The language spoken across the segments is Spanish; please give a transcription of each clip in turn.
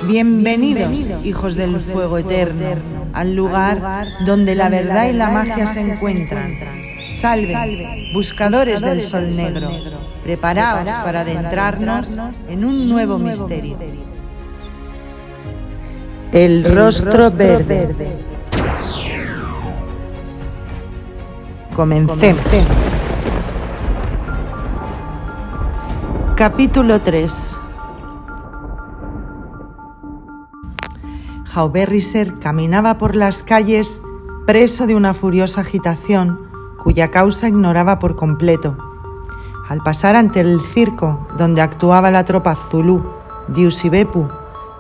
Bienvenidos, hijos del fuego eterno, al lugar donde la verdad y la magia se encuentran. Salve, buscadores del sol negro, preparaos para adentrarnos en un nuevo misterio. El rostro verde. Comencemos. Capítulo 3. Hauberrisser caminaba por las calles preso de una furiosa agitación cuya causa ignoraba por completo. Al pasar ante el circo donde actuaba la tropa zulú Diusibepu,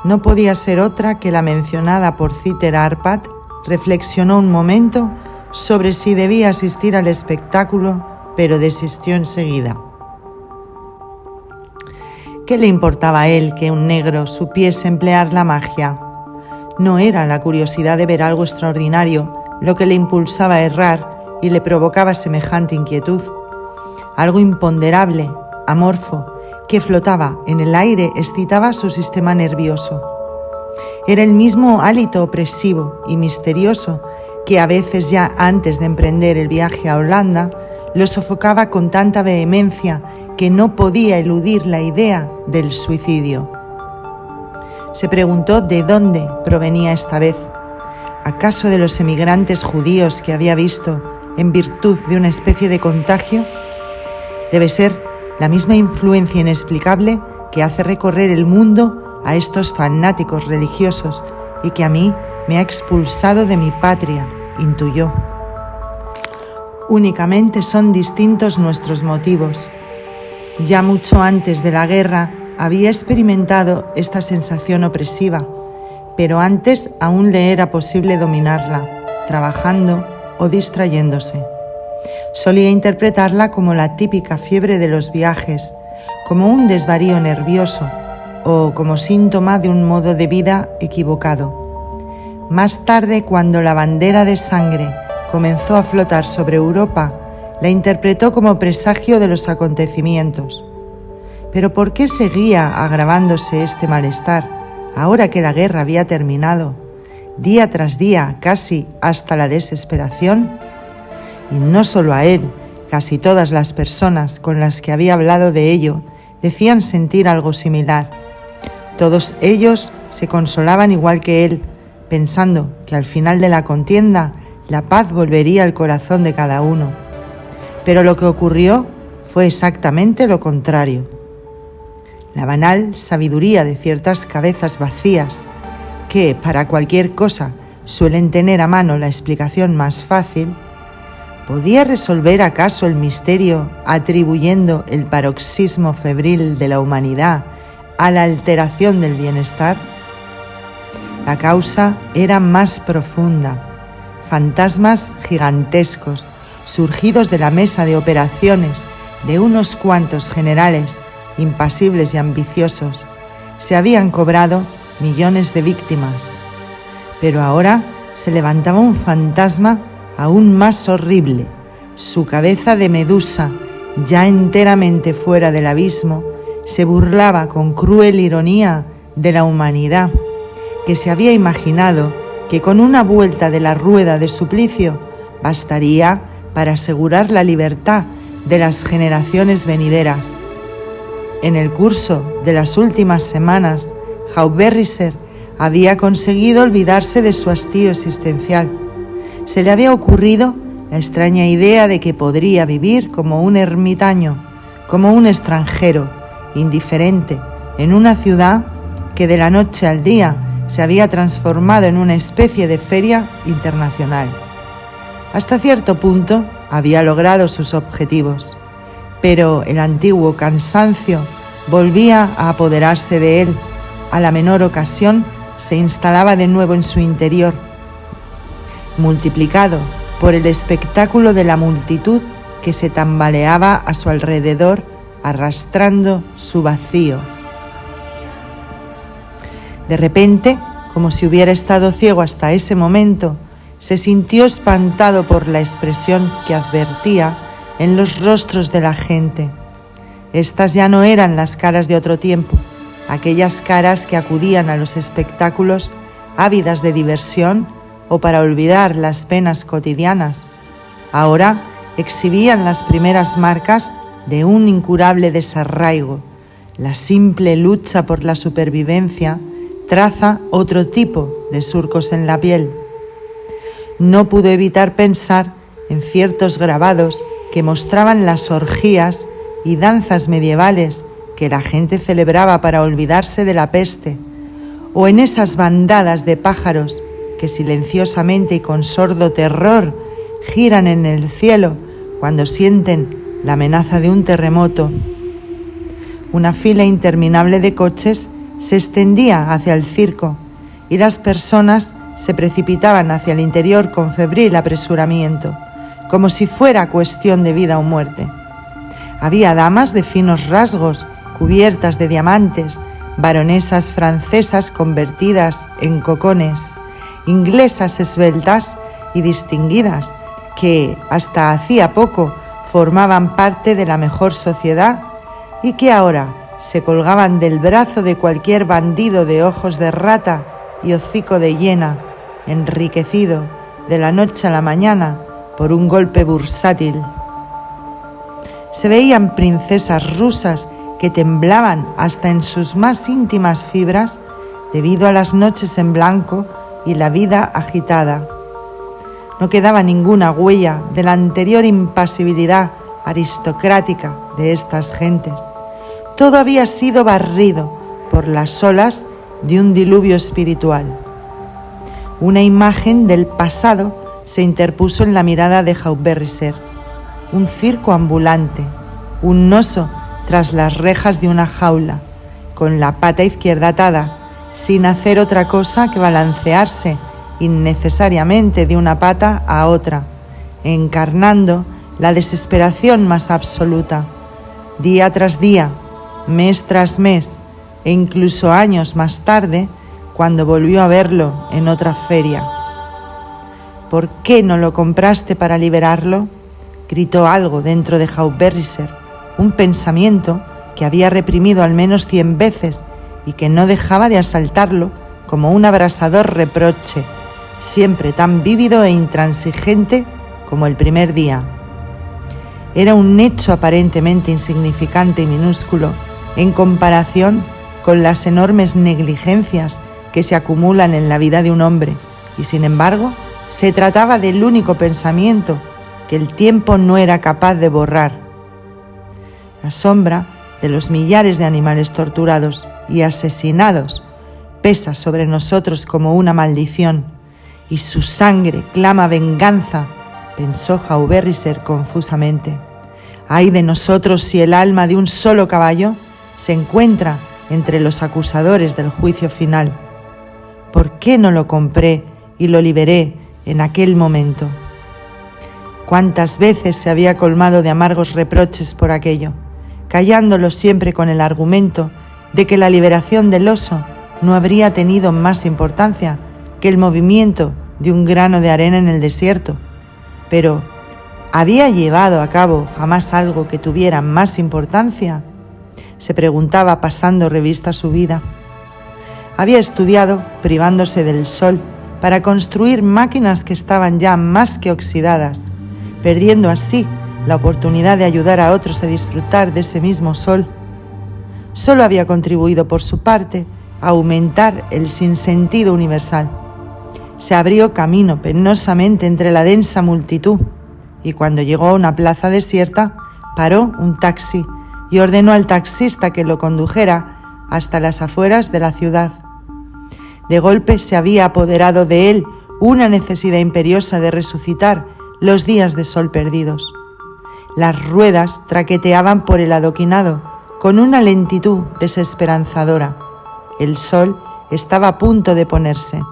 no podía ser otra que la mencionada por Citer Arpad, reflexionó un momento sobre si debía asistir al espectáculo, pero desistió enseguida. ¿Qué le importaba a él que un negro supiese emplear la magia? No era la curiosidad de ver algo extraordinario lo que le impulsaba a errar y le provocaba semejante inquietud. Algo imponderable, amorfo, que flotaba en el aire excitaba su sistema nervioso. Era el mismo hálito opresivo y misterioso que a veces ya antes de emprender el viaje a Holanda lo sofocaba con tanta vehemencia que no podía eludir la idea del suicidio. Se preguntó de dónde provenía esta vez. ¿Acaso de los emigrantes judíos que había visto en virtud de una especie de contagio? Debe ser la misma influencia inexplicable que hace recorrer el mundo a estos fanáticos religiosos y que a mí me ha expulsado de mi patria, intuyó. Únicamente son distintos nuestros motivos. Ya mucho antes de la guerra había experimentado esta sensación opresiva, pero antes aún le era posible dominarla, trabajando o distrayéndose. Solía interpretarla como la típica fiebre de los viajes, como un desvarío nervioso o como síntoma de un modo de vida equivocado. Más tarde, cuando la bandera de sangre comenzó a flotar sobre Europa, la interpretó como presagio de los acontecimientos. Pero ¿por qué seguía agravándose este malestar, ahora que la guerra había terminado, día tras día, casi hasta la desesperación? Y no solo a él, casi todas las personas con las que había hablado de ello decían sentir algo similar. Todos ellos se consolaban igual que él, pensando que al final de la contienda la paz volvería al corazón de cada uno. Pero lo que ocurrió fue exactamente lo contrario. La banal sabiduría de ciertas cabezas vacías, que para cualquier cosa suelen tener a mano la explicación más fácil, ¿podía resolver acaso el misterio atribuyendo el paroxismo febril de la humanidad a la alteración del bienestar? La causa era más profunda. Fantasmas gigantescos, surgidos de la mesa de operaciones de unos cuantos generales impasibles y ambiciosos, se habían cobrado millones de víctimas. Pero ahora se levantaba un fantasma aún más horrible. Su cabeza de medusa, ya enteramente fuera del abismo, se burlaba con cruel ironía de la humanidad, que se había imaginado que con una vuelta de la rueda de suplicio bastaría para asegurar la libertad de las generaciones venideras. En el curso de las últimas semanas, Hauberrisser había conseguido olvidarse de su hastío existencial. Se le había ocurrido la extraña idea de que podría vivir como un ermitaño, como un extranjero, indiferente, en una ciudad que de la noche al día se había transformado en una especie de feria internacional. Hasta cierto punto había logrado sus objetivos, pero el antiguo cansancio volvía a apoderarse de él. A la menor ocasión se instalaba de nuevo en su interior, multiplicado por el espectáculo de la multitud que se tambaleaba a su alrededor, arrastrando su vacío. De repente, como si hubiera estado ciego hasta ese momento, se sintió espantado por la expresión que advertía en los rostros de la gente. Estas ya no eran las caras de otro tiempo, aquellas caras que acudían a los espectáculos ávidas de diversión o para olvidar las penas cotidianas, ahora exhibían las primeras marcas de un incurable desarraigo. La simple lucha por la supervivencia traza otro tipo de surcos en la piel. No pudo evitar pensar en ciertos grabados que mostraban las orgías y danzas medievales que la gente celebraba para olvidarse de la peste, o en esas bandadas de pájaros que silenciosamente y con sordo terror giran en el cielo cuando sienten la amenaza de un terremoto. Una fila interminable de coches se extendía hacia el circo y las personas se precipitaban hacia el interior con febril apresuramiento, como si fuera cuestión de vida o muerte. Había damas de finos rasgos, cubiertas de diamantes, baronesas francesas convertidas en cocones, inglesas esbeltas y distinguidas, que hasta hacía poco formaban parte de la mejor sociedad y que ahora se colgaban del brazo de cualquier bandido de ojos de rata y hocico de hiena, enriquecido de la noche a la mañana por un golpe bursátil. Se veían princesas rusas que temblaban hasta en sus más íntimas fibras debido a las noches en blanco y la vida agitada. No quedaba ninguna huella de la anterior impasibilidad aristocrática de estas gentes. Todo había sido barrido por las olas de un diluvio espiritual. Una imagen del pasado se interpuso en la mirada de Hauberrisser, un circo ambulante, un oso tras las rejas de una jaula, con la pata izquierda atada, sin hacer otra cosa que balancearse innecesariamente de una pata a otra, encarnando la desesperación más absoluta. Día tras día, mes tras mes e incluso años más tarde, cuando volvió a verlo en otra feria. ¿Por qué no lo compraste para liberarlo?, gritó algo dentro de Hauberrisser, un pensamiento que había reprimido al menos 100 veces y que no dejaba de asaltarlo como un abrasador reproche, siempre tan vívido e intransigente como el primer día. Era un hecho aparentemente insignificante y minúsculo en comparación con las enormes negligencias que se acumulan en la vida de un hombre, y sin embargo se trataba del único pensamiento que el tiempo no era capaz de borrar. La sombra de los millares de animales torturados y asesinados pesa sobre nosotros como una maldición, y su sangre clama venganza, pensó Hauberrisser confusamente. ¡Ay de nosotros si el alma de un solo caballo se encuentra entre los acusadores del juicio final! ¿Por qué no lo compré y lo liberé en aquel momento? ¿Cuántas veces se había colmado de amargos reproches por aquello, callándolo siempre con el argumento de que la liberación del oso no habría tenido más importancia que el movimiento de un grano de arena en el desierto? Pero, ¿había llevado a cabo jamás algo que tuviera más importancia?, se preguntaba pasando revista a su vida. Había estudiado, privándose del sol, para construir máquinas que estaban ya más que oxidadas, perdiendo así la oportunidad de ayudar a otros a disfrutar de ese mismo sol. Solo había contribuido por su parte a aumentar el sinsentido universal. Se abrió camino penosamente entre la densa multitud y cuando llegó a una plaza desierta paró un taxi y ordenó al taxista que lo condujera hasta las afueras de la ciudad. De golpe se había apoderado de él una necesidad imperiosa de resucitar los días de sol perdidos. Las ruedas traqueteaban por el adoquinado con una lentitud desesperanzadora. El sol estaba a punto de ponerse.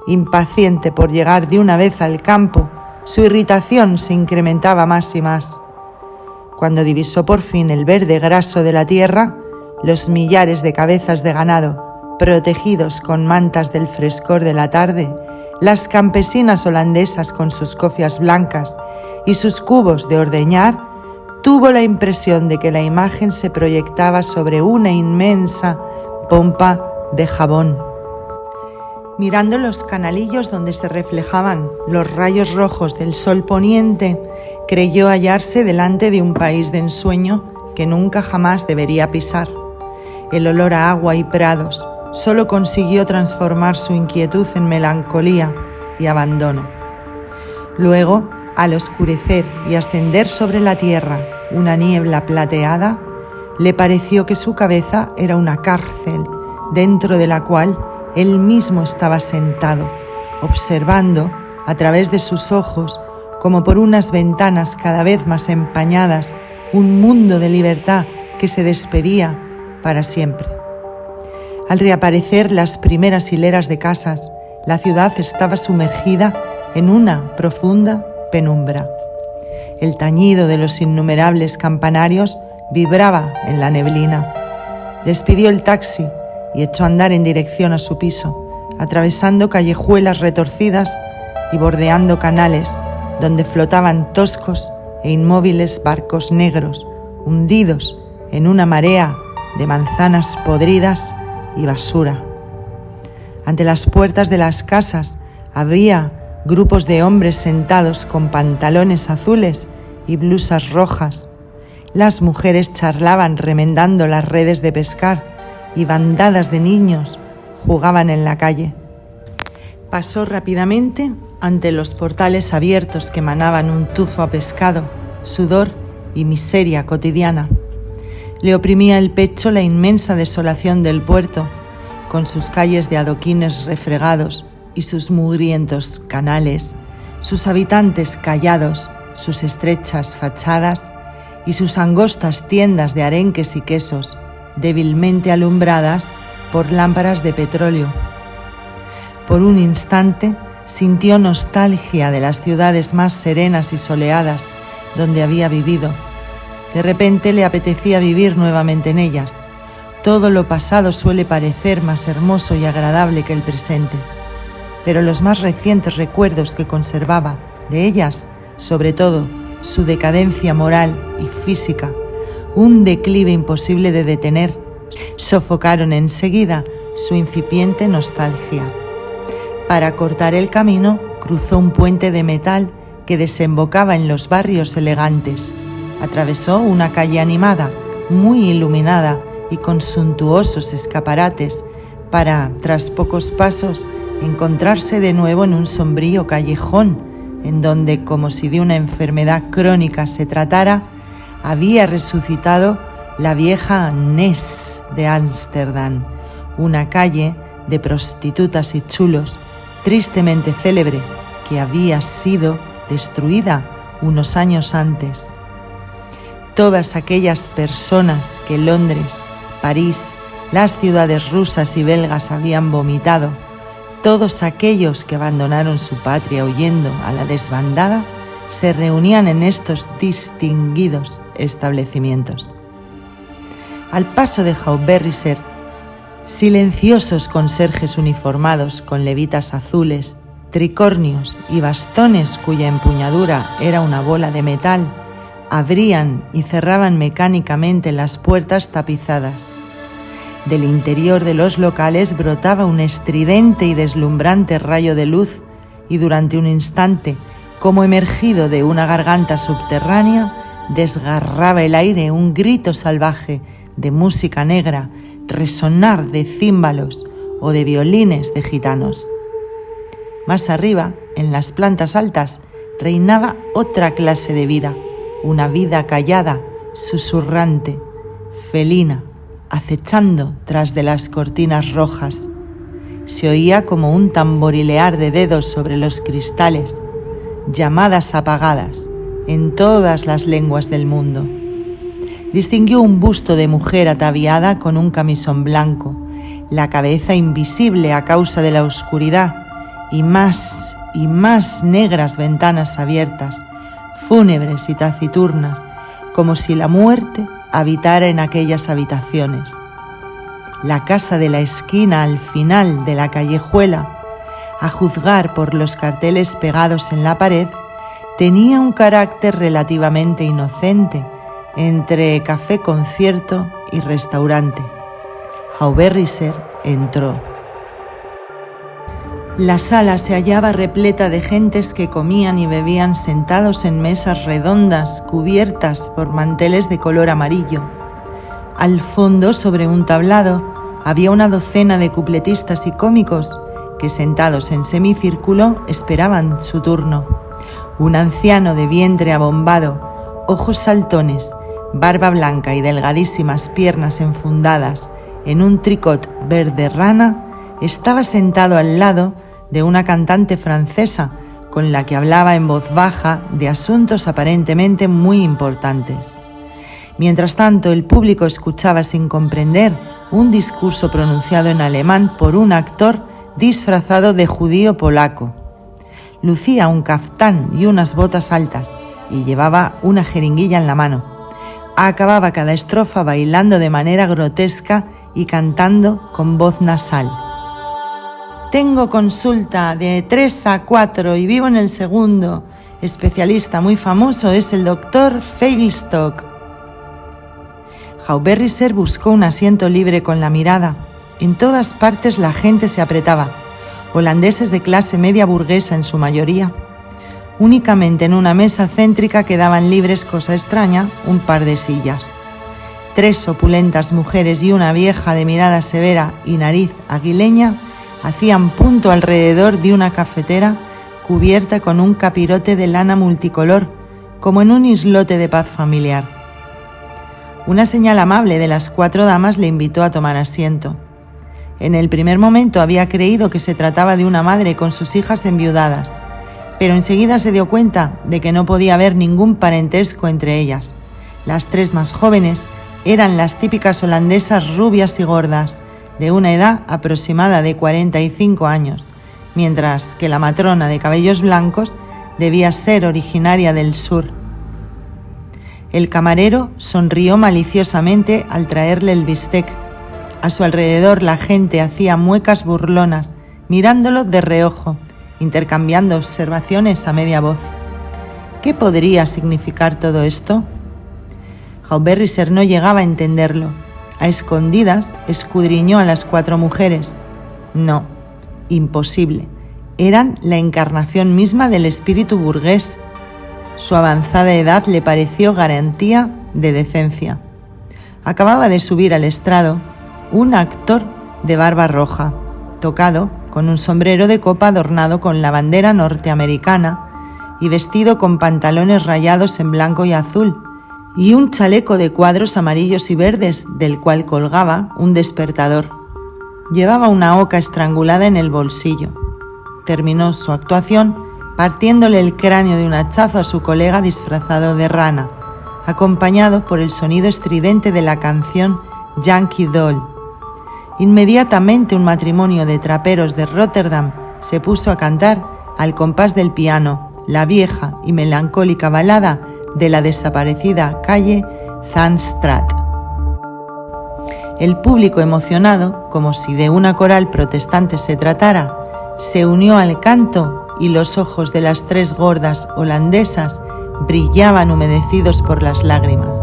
Impaciente por llegar de una vez al campo, su irritación se incrementaba más y más. Cuando divisó por fin el verde graso de la tierra, los millares de cabezas de ganado, protegidos con mantas del frescor de la tarde, las campesinas holandesas con sus cofias blancas y sus cubos de ordeñar, tuvo la impresión de que la imagen se proyectaba sobre una inmensa, pompa de jabón. Mirando los canalillos donde se reflejaban los rayos rojos del sol poniente, creyó hallarse delante de un país de ensueño que nunca jamás debería pisar. El olor a agua y prados solo consiguió transformar su inquietud en melancolía y abandono. Luego, al oscurecer y ascender sobre la tierra una niebla plateada, le pareció que su cabeza era una cárcel dentro de la cual él mismo estaba sentado, observando a través de sus ojos, como por unas ventanas cada vez más empañadas, un mundo de libertad que se despedía para siempre. Al reaparecer las primeras hileras de casas, la ciudad estaba sumergida en una profunda penumbra. El tañido de los innumerables campanarios vibraba en la neblina. Despidió el taxi y echó a andar en dirección a su piso, atravesando callejuelas retorcidas y bordeando canales donde flotaban toscos e inmóviles barcos negros, hundidos en una marea de manzanas podridas y basura. Ante las puertas de las casas había grupos de hombres sentados con pantalones azules y blusas rojas. Las mujeres charlaban remendando las redes de pescar y bandadas de niños jugaban en la calle. Pasó rápidamente ante los portales abiertos que emanaban un tufo a pescado, sudor y miseria cotidiana. Le oprimía el pecho la inmensa desolación del puerto, con sus calles de adoquines refregados y sus mugrientos canales, sus habitantes callados, sus estrechas fachadas y sus angostas tiendas de arenques y quesos, débilmente alumbradas por lámparas de petróleo. Por un instante sintió nostalgia de las ciudades más serenas y soleadas donde había vivido. De repente le apetecía vivir nuevamente en ellas. Todo lo pasado suele parecer más hermoso y agradable que el presente, pero los más recientes recuerdos que conservaba de ellas, sobre todo su decadencia moral y física, un declive imposible de detener, sofocaron enseguida su incipiente nostalgia. Para cortar el camino, cruzó un puente de metal que desembocaba en los barrios elegantes. Atravesó una calle animada, muy iluminada y con suntuosos escaparates, para, tras pocos pasos, encontrarse de nuevo en un sombrío callejón, en donde, como si de una enfermedad crónica se tratara, había resucitado la vieja Ness de Ámsterdam, una calle de prostitutas y chulos, tristemente célebre, que había sido destruida unos años antes. Todas aquellas personas que Londres, París, las ciudades rusas y belgas habían vomitado, todos aquellos que abandonaron su patria huyendo a la desbandada, se reunían en estos distinguidos establecimientos. Al paso de Hauberrisser, silenciosos conserjes uniformados con levitas azules, tricornios y bastones cuya empuñadura era una bola de metal, abrían y cerraban mecánicamente las puertas tapizadas. Del interior de los locales brotaba un estridente y deslumbrante rayo de luz y durante un instante, como emergido de una garganta subterránea, desgarraba el aire un grito salvaje de música negra, resonar de címbalos o de violines de gitanos. Más arriba, en las plantas altas, reinaba otra clase de vida, una vida callada, susurrante, felina, acechando tras de las cortinas rojas. Se oía como un tamborilear de dedos sobre los cristales, llamadas apagadas en todas las lenguas del mundo. Distinguió un busto de mujer ataviada con un camisón blanco, la cabeza invisible a causa de la oscuridad y más negras ventanas abiertas, fúnebres y taciturnas, como si la muerte habitara en aquellas habitaciones. La casa de la esquina al final de la callejuela, a juzgar por los carteles pegados en la pared, tenía un carácter relativamente inocente, entre café concierto y restaurante. Hauberrisser entró. La sala se hallaba repleta de gentes que comían y bebían sentados en mesas redondas cubiertas por manteles de color amarillo. Al fondo, sobre un tablado, había una docena de cupletistas y cómicos que, sentados en semicírculo, esperaban su turno. Un anciano de vientre abombado, ojos saltones, barba blanca y delgadísimas piernas enfundadas en un tricot verde rana, estaba sentado al lado de una cantante francesa con la que hablaba en voz baja de asuntos aparentemente muy importantes. Mientras tanto, el público escuchaba sin comprender un discurso pronunciado en alemán por un actor disfrazado de judío polaco. Lucía un caftán y unas botas altas y llevaba una jeringuilla en la mano. Acababa cada estrofa bailando de manera grotesca y cantando con voz nasal. Tengo consulta de 3 a 4 y vivo en el segundo. Especialista muy famoso es el doctor Feilstock. Hauberrisser buscó un asiento libre con la mirada. En todas partes la gente se apretaba, holandeses de clase media burguesa en su mayoría. Únicamente en una mesa céntrica quedaban libres, cosa extraña, un par de sillas. 3 opulentas mujeres y una vieja de mirada severa y nariz aguileña hacían punto alrededor de una cafetera cubierta con un capirote de lana multicolor, como en un islote de paz familiar. Una señal amable de las 4 damas le invitó a tomar asiento. En el primer momento había creído que se trataba de una madre con sus hijas enviudadas, pero enseguida se dio cuenta de que no podía haber ningún parentesco entre ellas. Las 3 más jóvenes eran las típicas holandesas rubias y gordas, de una edad aproximada de 45 años, mientras que la matrona de cabellos blancos debía ser originaria del sur. El camarero sonrió maliciosamente al traerle el bistec. A su alrededor la gente hacía muecas burlonas, mirándolo de reojo, intercambiando observaciones a media voz. ¿Qué podría significar todo esto? Hauberrisser no llegaba a entenderlo. A escondidas escudriñó a las 4 mujeres. No, imposible. Eran la encarnación misma del espíritu burgués. Su avanzada edad le pareció garantía de decencia. Acababa de subir al estrado un actor de barba roja, tocado, con un sombrero de copa adornado con la bandera norteamericana y vestido con pantalones rayados en blanco y azul, y un chaleco de cuadros amarillos y verdes del cual colgaba un despertador. Llevaba una oca estrangulada en el bolsillo. Terminó su actuación partiéndole el cráneo de un hachazo a su colega disfrazado de rana, acompañado por el sonido estridente de la canción Yankee Doll. Inmediatamente un matrimonio de traperos de Rotterdam se puso a cantar al compás del piano la vieja y melancólica balada de la desaparecida calle Zaanstraat. El público, emocionado, como si de una coral protestante se tratara, se unió al canto y los ojos de las 3 gordas holandesas brillaban humedecidos por las lágrimas.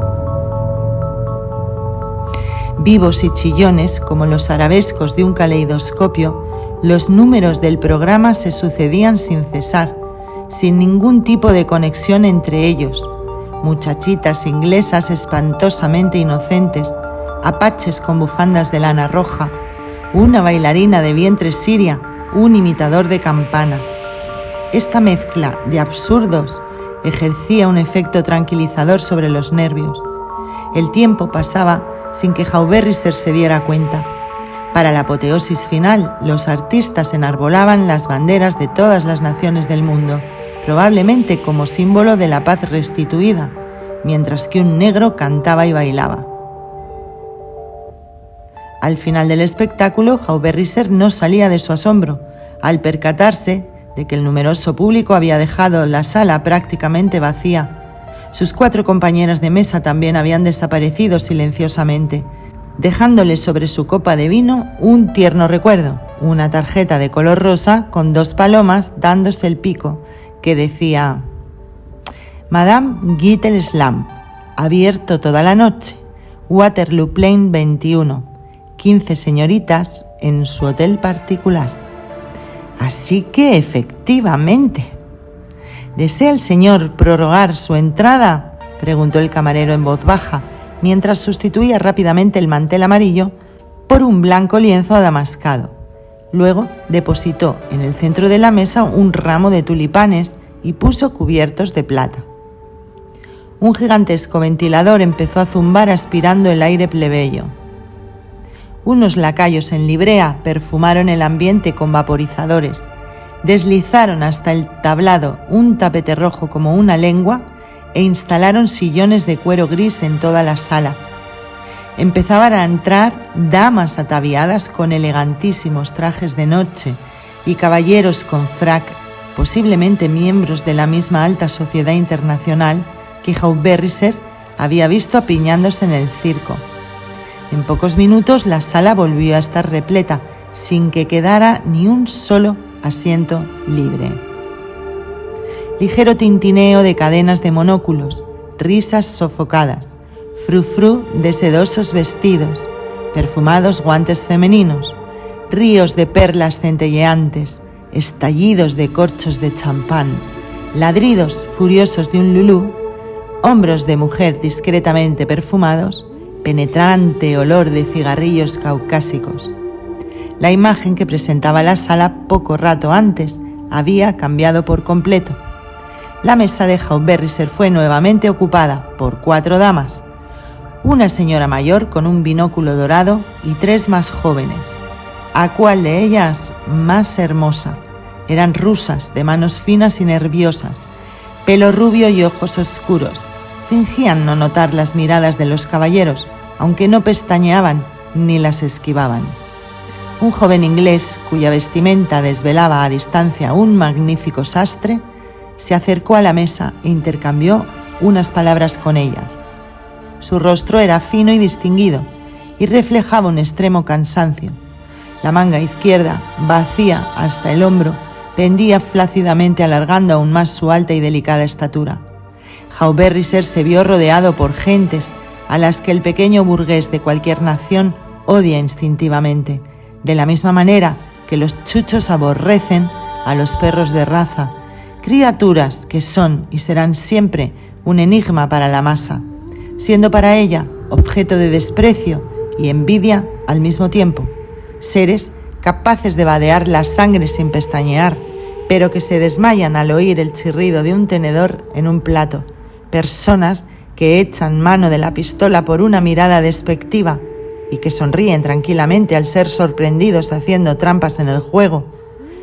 Vivos y chillones, como los arabescos de un caleidoscopio, los números del programa se sucedían sin cesar, sin ningún tipo de conexión entre ellos. Muchachitas inglesas espantosamente inocentes, apaches con bufandas de lana roja, una bailarina de vientre siria, un imitador de campanas. Esta mezcla de absurdos ejercía un efecto tranquilizador sobre los nervios. El tiempo pasaba sin que Hauberrisser se diera cuenta. Para la apoteosis final, los artistas enarbolaban las banderas de todas las naciones del mundo, probablemente como símbolo de la paz restituida, mientras que un negro cantaba y bailaba. Al final del espectáculo, Hauberrisser no salía de su asombro, al percatarse de que el numeroso público había dejado la sala prácticamente vacía. Sus 4 compañeras de mesa también habían desaparecido silenciosamente, dejándole sobre su copa de vino un tierno recuerdo, una tarjeta de color rosa con 2 palomas dándose el pico, que decía: Madame Gittelslamp, abierto toda la noche, Waterloo Plain 21, 15 señoritas en su hotel particular. Así que, efectivamente. ¿Desea el señor prorrogar su entrada?, preguntó el camarero en voz baja, mientras sustituía rápidamente el mantel amarillo por un blanco lienzo adamascado. Luego depositó en el centro de la mesa un ramo de tulipanes y puso cubiertos de plata. Un gigantesco ventilador empezó a zumbar aspirando el aire plebeyo. Unos lacayos en librea perfumaron el ambiente con vaporizadores, deslizaron hasta el tablado un tapete rojo como una lengua e instalaron sillones de cuero gris en toda la sala. Empezaban a entrar damas ataviadas con elegantísimos trajes de noche y caballeros con frac, posiblemente miembros de la misma alta sociedad internacional que Hauberrisser había visto apiñándose en el circo. En pocos minutos la sala volvió a estar repleta, sin que quedara ni un solo asiento libre. Ligero tintineo de cadenas de monóculos, risas sofocadas, frufru de sedosos vestidos, perfumados guantes femeninos, ríos de perlas centelleantes, estallidos de corchos de champán, ladridos furiosos de un lulú, hombros de mujer discretamente perfumados, penetrante olor de cigarrillos caucásicos. La imagen que presentaba la sala poco rato antes había cambiado por completo. La mesa de Hauberrisser fue nuevamente ocupada por 4 damas, una señora mayor con un binóculo dorado y 3 más jóvenes. ¿A cuál de ellas más hermosa? Eran rusas, de manos finas y nerviosas, pelo rubio y ojos oscuros. Fingían no notar las miradas de los caballeros, aunque no pestañeaban ni las esquivaban. Un joven inglés, cuya vestimenta desvelaba a distancia un magnífico sastre, se acercó a la mesa e intercambió unas palabras con ellas. Su rostro era fino y distinguido y reflejaba un extremo cansancio. La manga izquierda, vacía hasta el hombro, pendía flácidamente alargando aún más su alta y delicada estatura. Hauberrisser se vio rodeado por gentes a las que el pequeño burgués de cualquier nación odia instintivamente, de la misma manera que los chuchos aborrecen a los perros de raza, criaturas que son y serán siempre un enigma para la masa, siendo para ella objeto de desprecio y envidia al mismo tiempo, seres capaces de vadear la sangre sin pestañear, pero que se desmayan al oír el chirrido de un tenedor en un plato, personas que echan mano de la pistola por una mirada despectiva y que sonríen tranquilamente al ser sorprendidos haciendo trampas en el juego,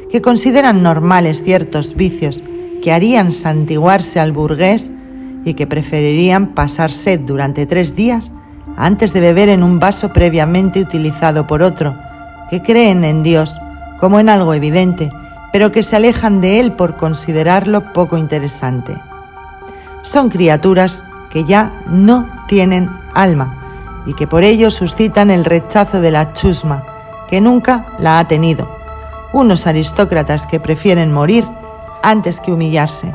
que consideran normales ciertos vicios que harían santiguarse al burgués y que preferirían pasar sed durante 3 días antes de beber en un vaso previamente utilizado por otro, que creen en Dios como en algo evidente, pero que se alejan de él por considerarlo poco interesante. Son criaturas que ya no tienen alma y que por ello suscitan el rechazo de la chusma, que nunca la ha tenido. Unos aristócratas que prefieren morir antes que humillarse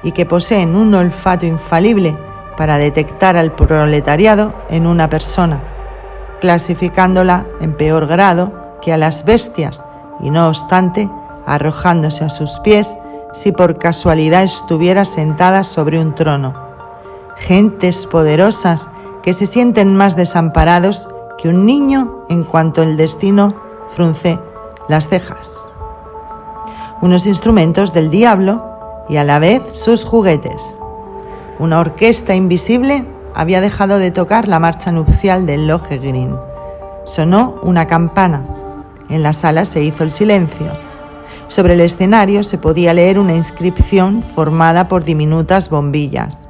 y que poseen un olfato infalible para detectar al proletariado en una persona, clasificándola en peor grado que a las bestias y no obstante arrojándose a sus pies si por casualidad estuviera sentada sobre un trono. Gentes poderosas que se sienten más desamparados que un niño en cuanto el destino frunce las cejas. Unos instrumentos del diablo y a la vez sus juguetes. Una orquesta invisible había dejado de tocar la marcha nupcial del Lohengrin. Sonó una campana. En la sala se hizo el silencio. Sobre el escenario se podía leer una inscripción formada por diminutas bombillas.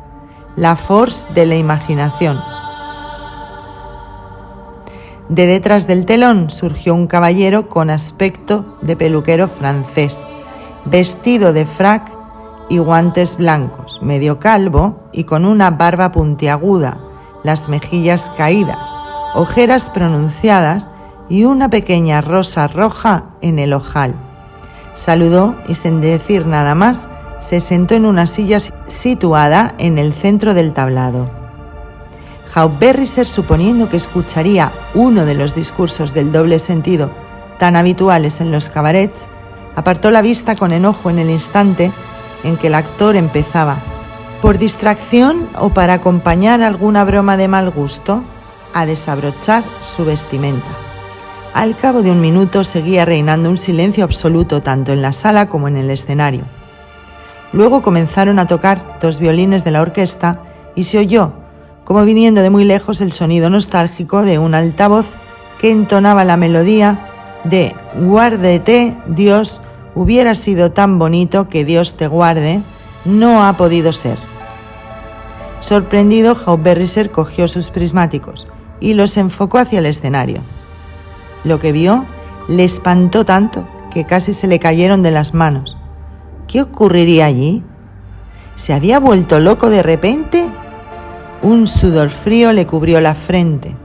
La force de la imaginación. De detrás del telón surgió un caballero con aspecto de peluquero francés, vestido de frac y guantes blancos, medio calvo y con una barba puntiaguda, las mejillas caídas, ojeras pronunciadas y una pequeña rosa roja en el ojal. Saludó y sin decir nada más, se sentó en una silla situada en el centro del tablado. Haut-Berriser, suponiendo que escucharía uno de los discursos del doble sentido tan habituales en los cabarets, apartó la vista con enojo en el instante en que el actor empezaba, por distracción o para acompañar alguna broma de mal gusto, a desabrochar su vestimenta. Al cabo de un minuto seguía reinando un silencio absoluto tanto en la sala como en el escenario. Luego comenzaron a tocar 2 violines de la orquesta y se oyó, como viniendo de muy lejos, el sonido nostálgico de un altavoz que entonaba la melodía de «Guárdete, Dios, hubiera sido tan bonito que Dios te guarde, no ha podido ser». Sorprendido, Haut-Berriser cogió sus prismáticos y los enfocó hacia el escenario. Lo que vio le espantó tanto que casi se le cayeron de las manos. ¿Qué ocurriría allí? ¿Se había vuelto loco de repente? Un sudor frío le cubrió la frente.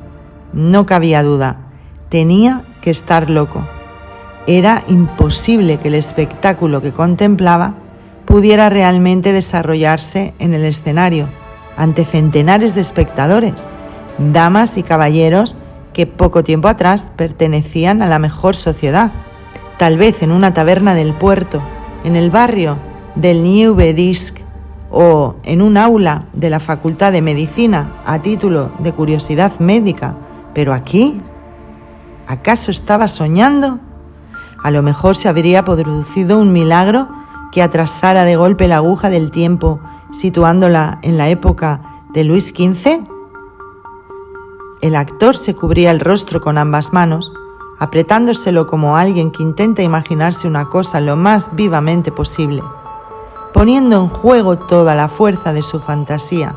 No cabía duda, tenía que estar loco. Era imposible que el espectáculo que contemplaba pudiera realmente desarrollarse en el escenario, ante centenares de espectadores, damas y caballeros que poco tiempo atrás pertenecían a la mejor sociedad, tal vez en una taberna del puerto, en el barrio del Nieuwe Disc o en un aula de la Facultad de Medicina a título de curiosidad médica. Pero aquí, ¿acaso estaba soñando? A lo mejor se habría producido un milagro que atrasara de golpe la aguja del tiempo, situándola en la época de Luis XV. El actor se cubría el rostro con ambas manos, apretándoselo como alguien que intenta imaginarse una cosa lo más vivamente posible, poniendo en juego toda la fuerza de su fantasía.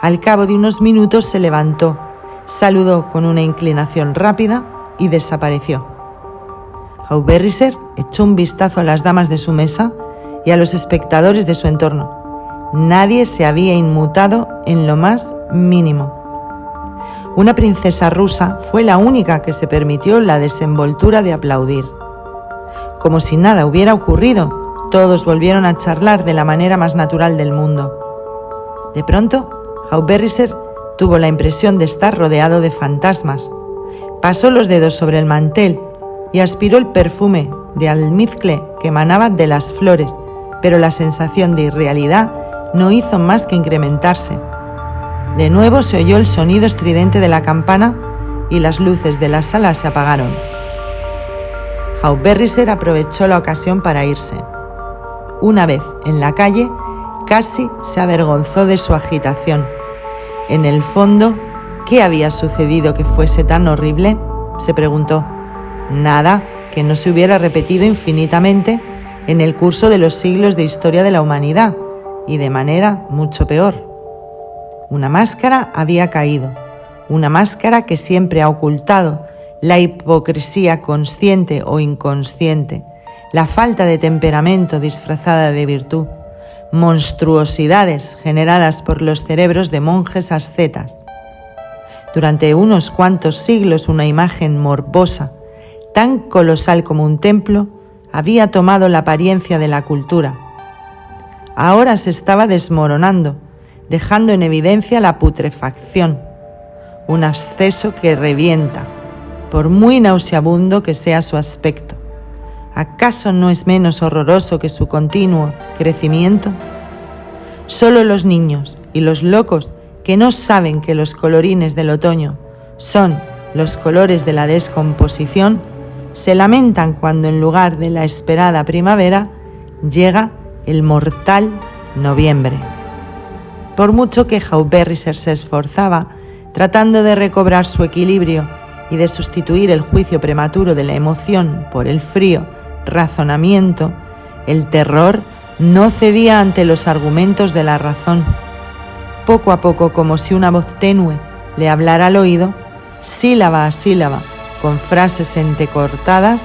Al cabo de unos minutos se levantó, saludó con una inclinación rápida y desapareció. Haut-Berriser echó un vistazo a las damas de su mesa y a los espectadores de su entorno. Nadie se había inmutado en lo más mínimo. Una princesa rusa fue la única que se permitió la desenvoltura de aplaudir. Como si nada hubiera ocurrido, todos volvieron a charlar de la manera más natural del mundo. De pronto, Haut-Berriser tuvo la impresión de estar rodeado de fantasmas. Pasó los dedos sobre el mantel y aspiró el perfume de almizcle que emanaba de las flores, pero la sensación de irrealidad no hizo más que incrementarse. De nuevo se oyó el sonido estridente de la campana y las luces de la sala se apagaron. Haut-Berriser aprovechó la ocasión para irse. Una vez en la calle, casi se avergonzó de su agitación. En el fondo, ¿qué había sucedido que fuese tan horrible?, se preguntó. Nada que no se hubiera repetido infinitamente en el curso de los siglos de historia de la humanidad, y de manera mucho peor. Una máscara había caído, una máscara que siempre ha ocultado la hipocresía consciente o inconsciente, la falta de temperamento disfrazada de virtud, monstruosidades generadas por los cerebros de monjes ascetas. Durante unos cuantos siglos una imagen morbosa, tan colosal como un templo, había tomado la apariencia de la cultura. Ahora se estaba desmoronando, dejando en evidencia la putrefacción, un absceso que revienta, por muy nauseabundo que sea su aspecto. ¿Acaso no es menos horroroso que su continuo crecimiento? Solo los niños y los locos que no saben que los colorines del otoño son los colores de la descomposición, se lamentan cuando en lugar de la esperada primavera llega el mortal noviembre. Por mucho que Haut-Berriser se esforzaba tratando de recobrar su equilibrio y de sustituir el juicio prematuro de la emoción por el frío razonamiento, el terror no cedía ante los argumentos de la razón. Poco a poco, como si una voz tenue le hablara al oído, sílaba a sílaba, con frases entrecortadas,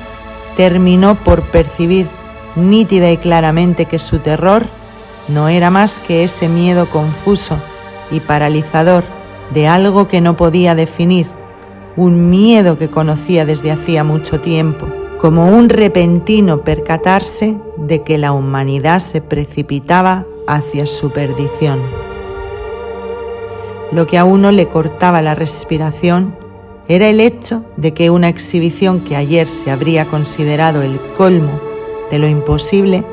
terminó por percibir nítida y claramente que su terror no era más que ese miedo confuso y paralizador de algo que no podía definir, un miedo que conocía desde hacía mucho tiempo, como un repentino percatarse de que la humanidad se precipitaba hacia su perdición. Lo que a uno le cortaba la respiración era el hecho de que una exhibición que ayer se habría considerado el colmo de lo imposible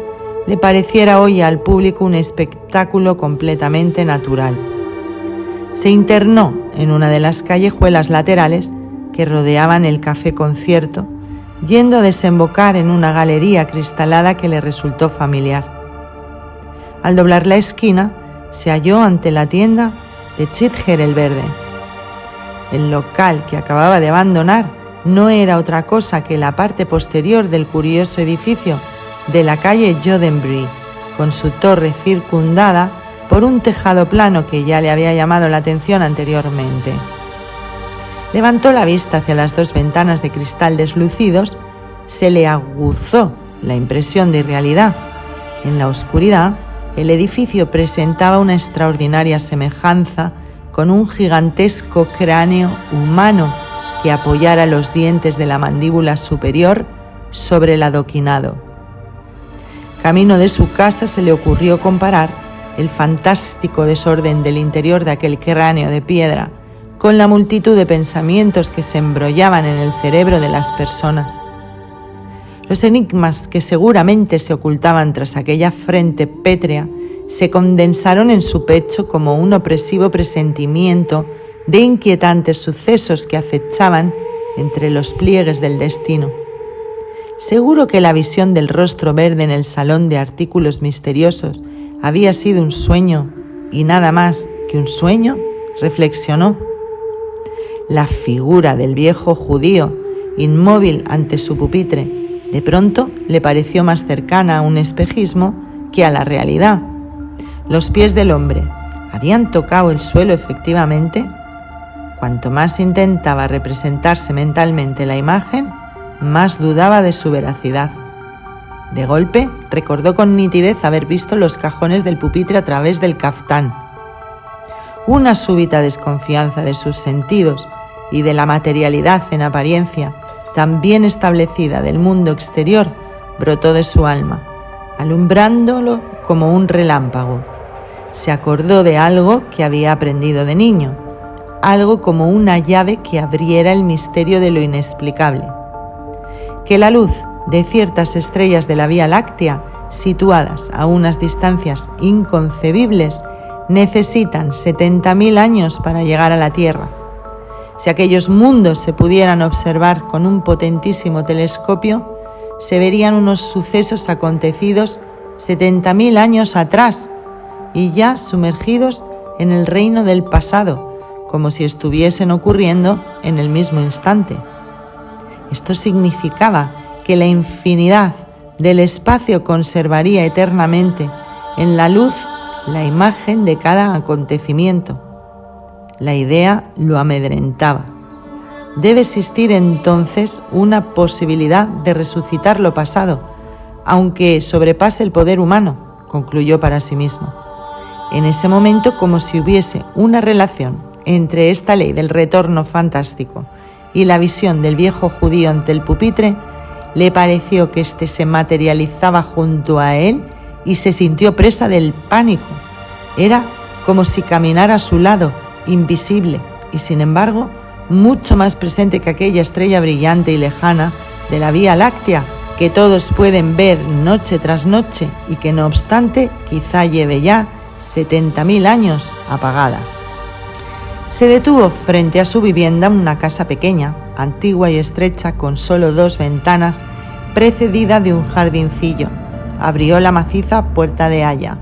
le pareciera hoy al público un espectáculo completamente natural. Se internó en una de las callejuelas laterales que rodeaban el café concierto, yendo a desembocar en una galería acristalada que le resultó familiar. Al doblar la esquina, se halló ante la tienda de Chitger el Verde. El local que acababa de abandonar no era otra cosa que la parte posterior del curioso edificio de la calle Jodenbry, con su torre circundada por un tejado plano que ya le había llamado la atención anteriormente. Levantó la vista hacia las dos ventanas de cristal deslucidos, se le aguzó la impresión de irrealidad. En la oscuridad, el edificio presentaba una extraordinaria semejanza con un gigantesco cráneo humano que apoyara los dientes de la mandíbula superior sobre el adoquinado. Camino de su casa se le ocurrió comparar el fantástico desorden del interior de aquel cráneo de piedra con la multitud de pensamientos que se embrollaban en el cerebro de las personas. Los enigmas que seguramente se ocultaban tras aquella frente pétrea se condensaron en su pecho como un opresivo presentimiento de inquietantes sucesos que acechaban entre los pliegues del destino. Seguro que la visión del rostro verde en el salón de artículos misteriosos había sido un sueño y nada más que un sueño, reflexionó. La figura del viejo judío, inmóvil ante su pupitre, de pronto le pareció más cercana a un espejismo que a la realidad. Los pies del hombre habían tocado el suelo efectivamente. Cuanto más intentaba representarse mentalmente la imagen, más dudaba de su veracidad. De golpe, recordó con nitidez haber visto los cajones del pupitre a través del caftán. Una súbita desconfianza de sus sentidos y de la materialidad en apariencia tan bien establecida del mundo exterior brotó de su alma, alumbrándolo como un relámpago. Se acordó de algo que había aprendido de niño, algo como una llave que abriera el misterio de lo inexplicable. Que la luz de ciertas estrellas de la Vía Láctea, situadas a unas distancias inconcebibles, necesitan 70.000 años para llegar a la Tierra. Si aquellos mundos se pudieran observar con un potentísimo telescopio, se verían unos sucesos acontecidos 70.000 años atrás y ya sumergidos en el reino del pasado, como si estuviesen ocurriendo en el mismo instante. Esto significaba que la infinidad del espacio conservaría eternamente en la luz la imagen de cada acontecimiento. La idea lo amedrentaba. Debe existir entonces una posibilidad de resucitar lo pasado, aunque sobrepase el poder humano, concluyó para sí mismo. En ese momento, como si hubiese una relación entre esta ley del retorno fantástico y la visión del viejo judío ante el pupitre, le pareció que éste se materializaba junto a él y se sintió presa del pánico. Era como si caminara a su lado, invisible y sin embargo mucho más presente que aquella estrella brillante y lejana de la Vía Láctea que todos pueden ver noche tras noche y que no obstante quizá lleve ya 70.000 años apagada. Se detuvo frente a su vivienda, una casa pequeña, antigua y estrecha, con solo 2 ventanas, precedida de un jardincillo. Abrió la maciza puerta de haya.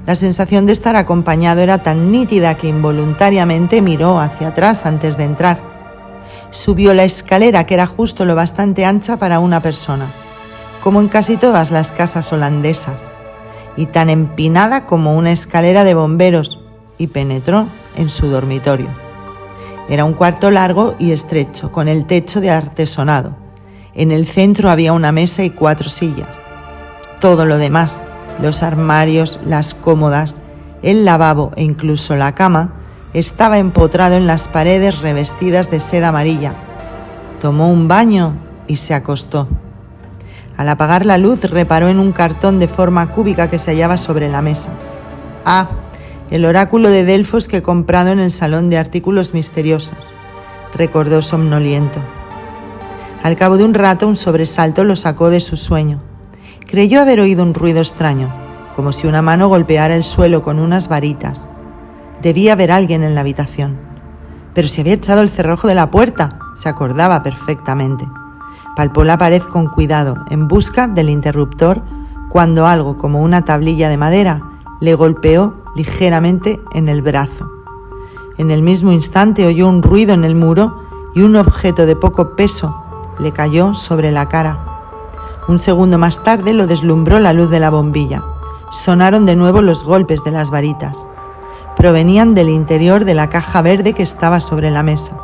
La sensación de estar acompañado era tan nítida que involuntariamente miró hacia atrás antes de entrar. Subió la escalera, que era justo lo bastante ancha para una persona, como en casi todas las casas holandesas, y tan empinada como una escalera de bomberos, y penetró en su dormitorio. Era un cuarto largo y estrecho, con el techo de artesonado. En el centro había una mesa y 4 sillas. Todo lo demás, los armarios, las cómodas, el lavabo e incluso la cama, estaba empotrado en las paredes revestidas de seda amarilla. Tomó un baño y se acostó. Al apagar la luz, reparó en un cartón de forma cúbica que se hallaba sobre la mesa. el oráculo de Delfos que he comprado en el salón de artículos misteriosos, recordó somnoliento. Al cabo de un rato, un sobresalto lo sacó de su sueño. Creyó haber oído un ruido extraño, como si una mano golpeara el suelo con unas varitas. Debía haber alguien en la habitación. Pero si había echado el cerrojo de la puerta, se acordaba perfectamente. Palpó la pared con cuidado, en busca del interruptor, cuando algo como una tablilla de madera le golpeó ligeramente en el brazo. En el mismo instante oyó un ruido en el muro y un objeto de poco peso le cayó sobre la cara. Un segundo más tarde lo deslumbró la luz de la bombilla. Sonaron de nuevo los golpes de las varitas. Provenían del interior de la caja verde que estaba sobre la mesa.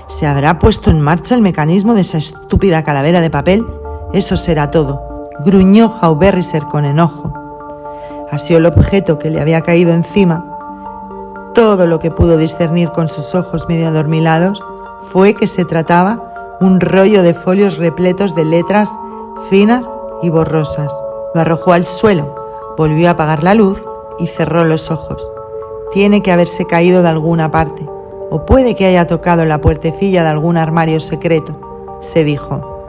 ¿Se habrá puesto en marcha el mecanismo de esa estúpida calavera de papel? Eso será todo, gruñó Hauberrisser con enojo. Asió el objeto que le había caído encima. Todo lo que pudo discernir con sus ojos medio adormilados fue que se trataba un rollo de folios repletos de letras finas y borrosas. Lo arrojó al suelo, volvió a apagar la luz y cerró los ojos. Tiene que haberse caído de alguna parte, o puede que haya tocado la puertecilla de algún armario secreto, se dijo.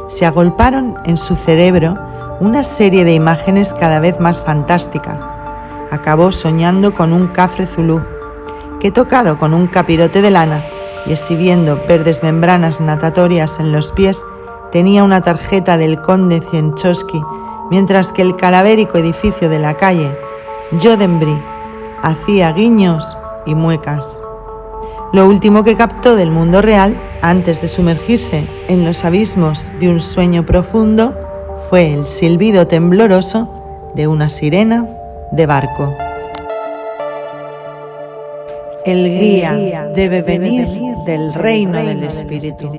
Se agolparon en su cerebro una serie de imágenes cada vez más fantásticas. Acabó soñando con un cafre zulú, que tocado con un capirote de lana y exhibiendo verdes membranas natatorias en los pies, tenía una tarjeta del conde Cienczowski, mientras que el calavérico edificio de la calle Jodenbry hacía guiños y muecas. Lo último que captó del mundo real, antes de sumergirse en los abismos de un sueño profundo, fue el silbido tembloroso de una sirena de barco. El guía debe venir del reino del espíritu.